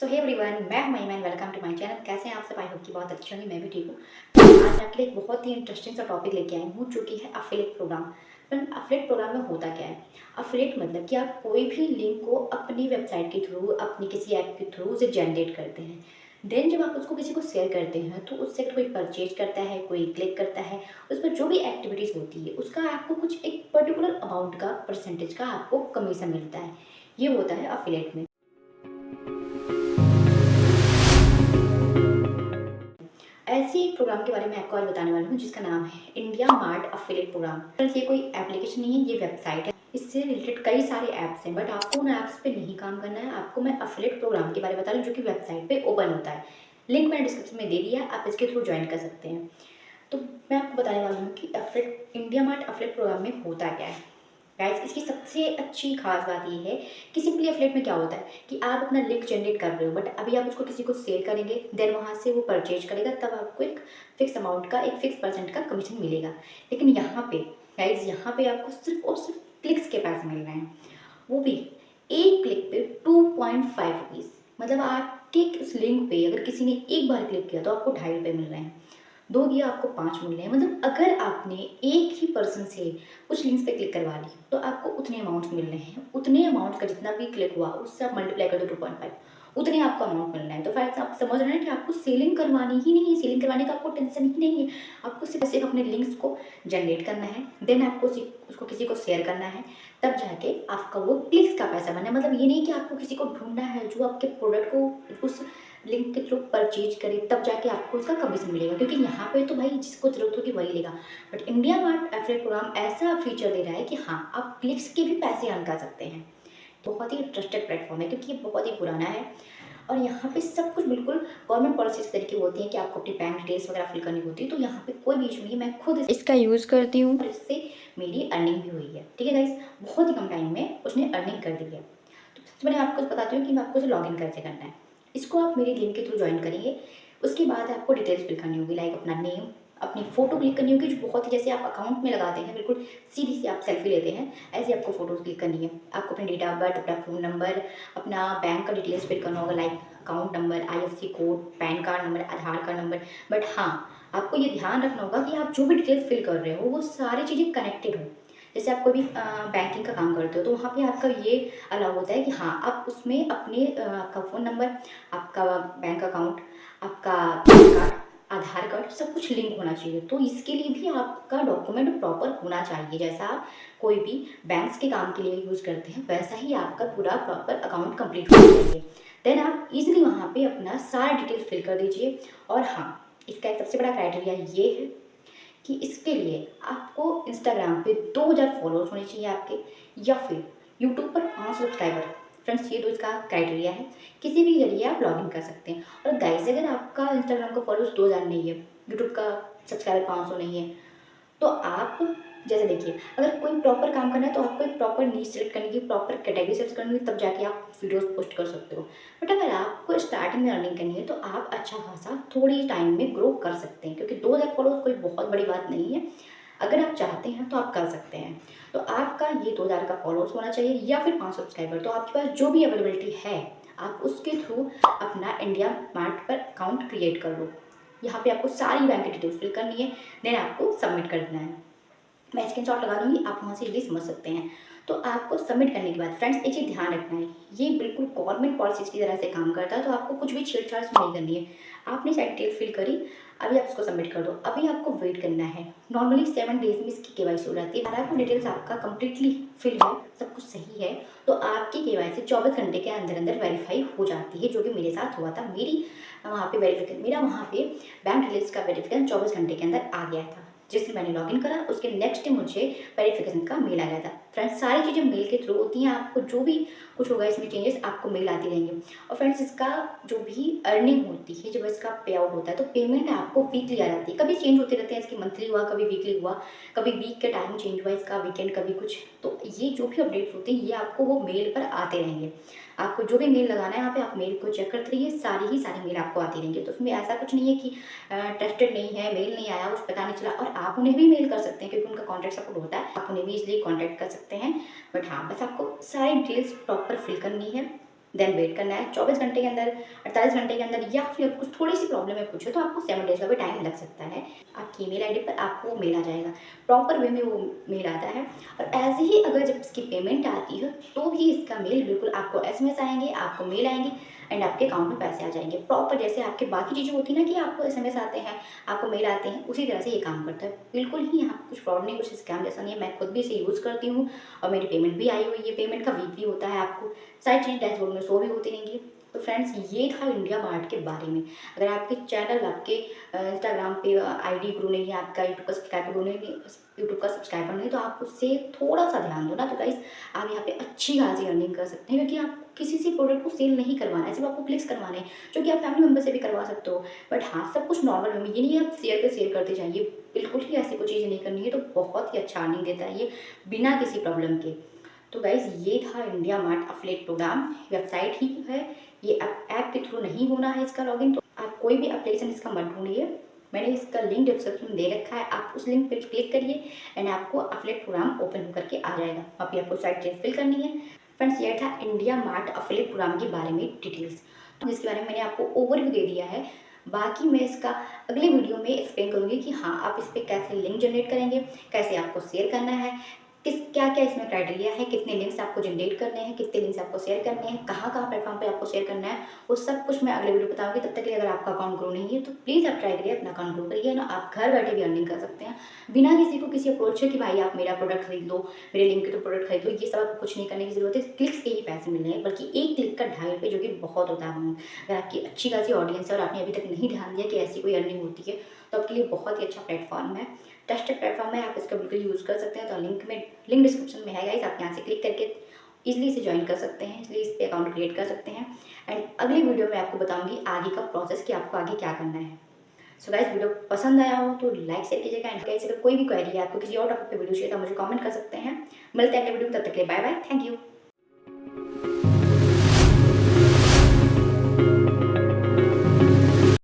सो hey everyone, मैं हूं Mahima and welcome to my channel. कैसे हैं आप सब? आई होप कि बहुत अच्छे होंगे। मैं भी ठीक हूं। आज मैं आपके लिए एक बहुत ही इंटरेस्टिंग सा टॉपिक लेके आई हूं, जो कि है affiliate programme. Friend, affiliate programme में होता क्या है? अफिलिएट मतलब कि आप कोई भी लिंक को अपनी वेबसाइट के थ्रू, अपनी किसी ऐप के थ्रू उसे जनरेट करते हैं। देन जब आप उसको किसी को शेयर करते हैं, तो उससे अगर कोई परचेज करता है, कोई क्लिक करता है, उस पर जो भी एक्टिविटीज़ होती है, उसका आपको कुछ एक पर्टिकुलर अमाउंट का, परसेंटेज का आपको कमीशन मिलता है। ये होता है अफिलिएट में। ऐसे एक प्रोग्राम के बारे में आपको आज बताने वाली हूँ, जिसका नाम है India mart affiliate programme. Friends, ये कोई एप्लीकेशन नहीं है, ये वेबसाइट है। इससे रिलेटेड कई सारे ऐप्स हैं, बट आपको उन ऐप्स पे नहीं काम करना है। आपको मैं अफिलिएट प्रोग्राम के बारे में बता रही हूँ, जो कि वेबसाइट पे ओपन होता है। लिंक मैंने डिस्क्रिप्शन में दे दिया है, आप इसके थ्रू ज्वाइन कर सकते हैं। तो मैं आपको बताने वाली हूँ कि affiliate India mart affiliate programme में होता क्या है। गाइस, इसकी सबसे अच्छी खास बात ये है कि सिंपली एफिलिएट में क्या होता है कि आप अपना लिंक जनरेट कर रहे हो, बट अभी आप उसको किसी को शेयर करेंगे, देन वहाँ से वो परचेज करेगा, तब आपको एक फिक्स अमाउंट का, एक फिक्स परसेंट का कमीशन मिलेगा। लेकिन यहाँ पे गाइस, यहाँ पे आपको सिर्फ और सिर्फ क्लिक्स के पैसे मिल रहे हैं, वो भी एक क्लिक पे 2.5 रुपीज़। मतलब आपके उस लिंक पे अगर किसी ने एक बार क्लिक किया, तो आपको 2.5 रुपये मिल रहे हैं। 2 दिया आपको 5 मिल रहे हैं। मतलब अगर आपने एक ही पर्सन से कुछ लिंक्स पे क्लिक करवा ली, तो आपको उतने अमाउंट्स मिल रहे हैं। उतने अमाउंट का जितना भी क्लिक हुआ, उससे आप मल्टीप्लाई कर दो 2.5, उतने आपको अमाउंट मिल रहा है। तो फ्रेंड्स, आप समझ रहे हैं कि आपको सेलिंग करवानी ही नहीं है। सेलिंग करवाने का आपको टेंशन ही नहीं है। आपको सिर्फ अपने लिंक्स को जनरेट करना है, देन आपको उसको किसी को शेयर करना है, तब जाके आपका वो क्लिक्स का पैसा बनना है। मतलब ये नहीं कि आपको किसी को ढूंढना है जो आपके प्रोडक्ट को उस लिंक के थ्रू परचेज करे, तब जाके आपको उसका कमीशन मिलेगा। क्योंकि यहाँ पे तो भाई जिसको ज़रूरत होगी वही लेगा। But India mart affiliate program ऐसा फीचर दे रहा है कि हाँ, आप क्लिक्स के भी पैसे अर्न कर सकते हैं। बहुत ही ट्रस्टेड प्लेटफॉर्म है, क्योंकि ये बहुत ही पुराना है। और यहाँ पे सब कुछ बिल्कुल गवर्नमेंट पॉलिसीज तरीके होती हैं कि आपको अपनी बैंक डिटेल्स वगैरह फिल करनी होती है। तो यहाँ पे कोई भी इशू नहीं है। मैं खुद इसका यूज़ करती हूँ और इससे मेरी अर्निंग भी हुई है। ठीक है गाइस, बहुत ही कम टाइम में उसने अर्निंग कर दी है। तो सबसे पहले आपको बताती हूँ कि मैं आपको इसे लॉगिन कैसे करना है। इसको आप मेरे लिंक के थ्रू ज्वाइन करेंगे। उसके बाद आपको डिटेल्स फिल करनी होगी, लाइक अपना नेम, अपनी फ़ोटो क्लिक करनी होगी, जो बहुत ही जैसे आप अकाउंट में लगाते हैं, बिल्कुल सीधी सी आप सेल्फी लेते हैं, ऐसे आपको फ़ोटोज़ क्लिक करनी है। आपको अपनी डेट ऑफ बर्थ, अपना फ़ोन नंबर, अपना बैंक का डिटेल्स फिल करना होगा, like account number, IFSC code, pan card number, Aadhaar card number. But हाँ, आपको ये ध्यान रखना होगा कि आप जो भी डिटेल्स फिल कर रहे हो, वो सारी चीज़ें कनेक्टेड हो। जैसे आप कोई भी बैंकिंग का काम करते हो, तो वहाँ पे आपका ये अलाउ होता है कि हाँ, आप उसमें अपने आपका फ़ोन नंबर, आपका बैंक अकाउंट, आपका पैन कार्ड, आधार कार्ड, सब कुछ लिंक होना चाहिए। तो इसके लिए भी आपका डॉक्यूमेंट प्रॉपर होना चाहिए। जैसा आप कोई भी बैंक्स के काम के लिए यूज़ करते हैं, वैसा ही आपका पूरा प्रॉपर अकाउंट कंप्लीट होना चाहिए। देन आप इजीली वहाँ पे अपना सारा डिटेल्स फिल कर दीजिए। और हाँ, इसका एक सबसे बड़ा क्राइटेरिया ये है कि इसके लिए आपको इंस्टाग्राम पे 2000 फॉलोअर्स होने चाहिए आपके, या फिर यूट्यूब पर 5 सब्सक्राइबर। फ्रेंड्स, ये 2 इसका क्राइटेरिया है। किसी भी जरिए आप लॉगिन कर सकते हैं। और गाइस, अगर आपका इंस्टाग्राम का फॉलोअर्स 2000 नहीं है, यूट्यूब का सब्सक्राइबर 500 नहीं है, तो आप जैसे देखिए, अगर कोई प्रॉपर काम करना है, तो आपको एक प्रॉपर नीश सेलेक्ट करनी है, प्रॉपर कैटेगरी सेलेक्ट करनी है, तब जाके आप वीडियोस पोस्ट कर सकते हो। बट अगर आपको स्टार्टिंग में अर्निंग करनी है, तो आप अच्छा खासा थोड़ी टाइम में ग्रो कर सकते हैं, क्योंकि 2000 फॉलोअर्स कोई बहुत बड़ी बात नहीं है। अगर आप चाहते हैं तो आप कर सकते हैं। तो आपका ये 2000 का फॉलोअर्स होना चाहिए, या फिर 5 सब्सक्राइबर। तो आपके पास जो भी अवेलेबिलिटी है, आप उसके थ्रू अपना इंडिया मार्ट पर अकाउंट क्रिएट कर लो। यहाँ पे आपको सारी बैंक की डिटेल्स फिल करनी है, देन आपको सबमिट कर देना है। मैं स्क्रीनशॉट लगा दूँगी, आप वहाँ से इजीली समझ सकते हैं। तो आपको सबमिट करने के बाद फ्रेंड्स, एक चीज़ ध्यान रखना है, ये बिल्कुल गवर्नमेंट पॉलिसीज़ की तरह से काम करता है। तो आपको कुछ भी छेड़छाड़ नहीं करनी है। आपने सारी डिटेल फिल करी, अभी आप इसको सबमिट कर दो। अभी आपको वेट करना है। नॉर्मली 7 डेज़ में इसकी केवाईसी हो जाती है। अगर आपको डिटेल्स आपका कंप्लीटली फिल है, सब कुछ सही है, तो आपकी केवाईसी 24 घंटे के अंदर अंदर वेरीफाई हो जाती है, जो कि मेरे साथ हुआ था। मेरा वहाँ पे बैंक डिटेल्स का वेरिफिकेशन 24 घंटे के अंदर आ गया था। जिससे मैंने लॉगिन करा, उसके नेक्स्ट डे मुझे वेरिफिकेशन का मेल आ गया था। फ्रेंड्स, सारी चीज़ें मेल के थ्रू होती हैं। आपको जो भी कुछ होगा इसमें चेंजेस, आपको मेल आती रहेंगे। और फ्रेंड्स, इसका जो भी अर्निंग होती है, जब इसका पे आउट होता है, तो पेमेंट आपको वीकली आ जाती है। कभी चेंज होते रहते हैं, इसकी मंथली हुआ, कभी वीकली हुआ, कभी वीक के टाइम चेंज हुआ इसका, वीकेंड कभी कुछ। तो ये जो भी अपडेट्स होते हैं, ये आपको वो मेल पर आते रहेंगे। आपको जो भी मेल लगाना है, यहाँ पे आप मेल को चेक करते रहिए, सारी ही सारी मेल आपको आती रहेंगी। तो उसमें ऐसा कुछ नहीं है कि ट्रस्टेड नहीं है, मेल नहीं आया, कुछ पता नहीं चला। और आप उन्हें भी मेल कर सकते हैं, क्योंकि उनका कॉन्टैक्ट सपोर्ट होता है, आप उन्हें भी इसलिए कॉन्टैक्ट कर सकते हैं। बट हाँ, बस आपको सारी डिटेल्स प्रॉपर फिल करनी है। देन वेट करना है 24 घंटे के अंदर, 48 घंटे के अंदर, या फिर कुछ थोड़ी सी प्रॉब्लम है कुछ है तो आपको 7 डेज़ का भी टाइम लग सकता है। आपकी ईमेल आईडी पर आपको मेल आ जाएगा, प्रॉपर वे में वो मेल आता है। और ऐसे ही अगर जब इसकी पेमेंट आती है तो भी इसका मेल बिल्कुल आपको एसएमएस आएंगे, आपको मेल आएंगी एंड आपके अकाउंट में पैसे आ जाएंगे। प्रॉपर जैसे आपके बाकी चीज़ें होती है ना कि आपको एसएमएस आते हैं, आपको मेल आते हैं, उसी तरह से ये काम करता है। बिल्कुल ही यहाँ कुछ फ्रॉड नहीं, कुछ स्कैम जैसा नहीं है। मैं खुद भी इसे यूज़ करती हूँ और मेरी पेमेंट भी आई हुई है। पेमेंट का वीकली होता है, आपको सारी चीज़ें डैशबोर्ड में शो भी होती रहेंगी। तो फ्रेंड्स ये था इंडिया मार्ट के बारे में। अगर आपके चैनल, आपके इंस्टाग्राम पे आईडी ग्रो नहीं है, आपका यूट्यूब का सब्सक्राइबर ग्रो नहीं, यूट्यूब का सब्सक्राइबर नहीं, तो आप उससे थोड़ा सा ध्यान दो ना, तो गाइस आप यहाँ पे अच्छी खासी अर्निंग कर सकते हैं, क्योंकि आप किसी से प्रोडक्ट को सेल नहीं करवाना है, सिर्फ आपको क्लिक्स करवाने हैं, जो कि आप फैमिली मेंबर से भी करवा सकते हो। बट हाँ, सब कुछ नॉर्मल वे में, ये नहीं आप शेयर पे शेयर करते जाइए, बिल्कुल ही ऐसी कोई चीज़ नहीं करनी है। तो बहुत ही अच्छा अर्निंग देता है ये, बिना किसी प्रॉब्लम के। तो गाइज़ ये था India mart affiliate program, website ही है ये, ऐप के थ्रू नहीं होना है इसका लॉगिन। तो आप कोई भी एप्लीकेशन इसका मत ढूँढिए, मैंने इसका लिंक डिस्क्रिप्शन में दे रखा है, आप उस लिंक पे क्लिक करिए एंड आपको एफिलिएट प्रोग्राम ओपन होकर के आ जाएगा। वहाँ पे आपको साइट चेंज फिल करनी है। फ्रेंड्स ये था इंडिया मार्ट एफिलिएट प्रोग्राम के बारे में डिटेल्स, तो जिसके बारे में मैंने आपको ओवरव्यू दे दिया है। बाकी मैं इसका अगले वीडियो में एक्सप्लेन करूँगी कि हाँ, आप इस पे कैसे लिंक जनरेट करेंगे, कैसे आपको शेयर करना है, किस क्या-क्या इसमें क्राइटेरिया है, कितने लिंक्स आपको जनरेट करने हैं, कितने लिंक्स आपको शेयर करने हैं, कहाँ-कहाँ प्लेटफॉर्म पे आपको शेयर करना है, वो सब कुछ मैं अगले वीडियो बताऊँगी। तब तक के लिए अगर आपका अकाउंट ग्रो नहीं है तो प्लीज़ आप ट्राई करिए, अपना अकाउंट ग्रो करिए ना, आप घर बैठे भी अर्निंग कर सकते हैं, बिना किसी को किसी अप्रोच के कि भाई आप मेरा प्रोडक्ट खरीद लो, मेरे लिंक के थ्रू प्रोडक्ट खरीद लो। ये सब आपको कुछ नहीं करने की ज़रूरत है, क्लिक्स के ही पैसे मिल रहे हैं, बल्कि एक क्लिक का ₹2.5 जो कि बहुत होता है। अगर आपकी अच्छी खासी ऑडियंस है और आपने अभी तक नहीं ध्यान दिया कि ऐसी कोई अर्निंग होती है, तो आपके लिए बहुत ही अच्छा प्लेटफॉर्म है, ट्रस्टेड प्लेटफॉर्म है, आप इसका बिल्कुल यूज़ कर सकते हैं। तो लिंक डिस्क्रिप्शन में है गाइस, आप यहाँ से क्लिक करके ईज़िली इसे जॉइन कर सकते हैं, इसलिए इस पे अकाउंट क्रिएट कर सकते हैं। एंड अगली वीडियो में आपको बताऊँगी आगे का प्रोसेस कि आपको आगे क्या करना है। सो गाइस वीडियो पसंद आया हो तो लाइक शेयर कीजिएगा एंड गाइस अगर कोई भी क्वेरी है, आपको किसी और टॉपिक पे वीडियो चाहिए तो मुझे कमेंट कर सकते हैं। मिलते हैं अगले वीडियो में, तब तक के लिए बाय बाय, थैंक यू।